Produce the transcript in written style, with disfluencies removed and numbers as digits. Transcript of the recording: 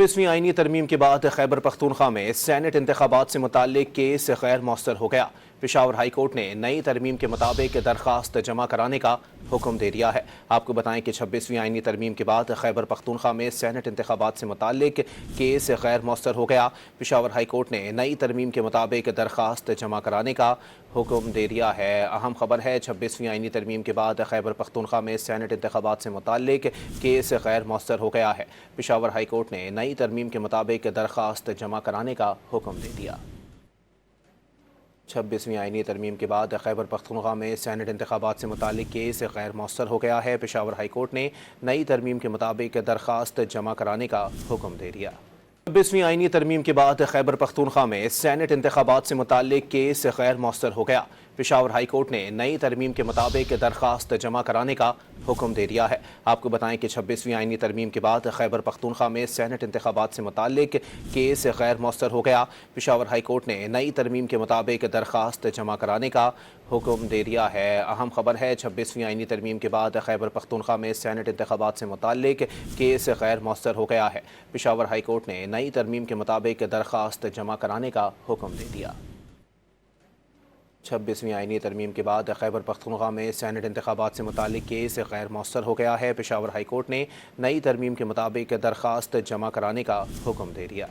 26वीं आईनी तरमीम के बाद खैबर पख्तूनख्वा में सैनेट इंतखाबात से मुताल्लिक केस गैर मौसर हो गया। पेशावर हाई कोर्ट ने नई तरमीम के मुताबिक दरख्वास्त जमा कराने का हुक्म दे दिया है। आपको बताएं कि 26वीं आईनी तरमीम के बाद खैबर पख्तूनख्वा में सैनेट इंतखाबात से मुताल्लिक केस गैर मौसर हो गया। पेशावर हाई कोर्ट ने नई तरमीम के मुताबिक दरख्वास्त जमा कराने का हुक्म दे दिया है। अहम खबर है, 26वीं आईनी तरमीम के बाद खैबर पख्तूनख्वा में सैनेट इंतखाबात से मुताल्लिक केस गैर मौसर हो गया है। पेशावर हाई कोर्ट ने नई तरमीम के मुताबिक दरख्वास्त जमा कराने का हुक्म दे दिया। 26वीं आईनी तरमीम के बाद खैबर पख्तूनख्वा में सैनेट इंतखाबात से मुताल्लिक केस गैर मौसर हो गया है। पेशावर हाई कोर्ट ने नई तरमीम के मुताबिक दरख्वास्त जमा कराने का हुक्म दे दिया। 26वीं आईनी तरमीम के बाद खैबर पख्तूनख्वा में सैनेट इंतखाबात से मुताल्लिक केस गैर मौसर हो गया। पेशावर हाई कोर्ट ने नई तरमीम के मुताबिक दरख्वास्त जमा कराने का हुक्म दे दिया है। आपको बताएं कि 26वीं आईनी तरमीम के बाद खैबर पख्तूनख्वा में सैनेट इंतखाबात से मुताल्लिक केस गैर मौसर हो गया। पेशावर हाई कोर्ट ने नई तरमीम के मुताबिक दरख्वास्त जमा कराने का हुक्म दे दिया है। अहम खबर है, 26वीं आईनी तरमीम के बाद खैबर पख्तूनख्वा में सैनेट इंतखाबात से मुताल्लिक केस गैर मौसर हो गया है। पेशावर हाई कोर्ट ने नई तरमीम के मुताबिक दरख्वास्त जमा कराने का हुक्म दे दिया। 26वीं आईनी तरमीम के बाद खैबर पख्तूनख्वा में सैनेट इंतखाबात से मुताल्लिक केस गैर मौसर हो गया है। पेशावर हाई कोर्ट ने नई तरमीम के मुताबिक दरख्वास्त जमा कराने का हुक्म दे दिया।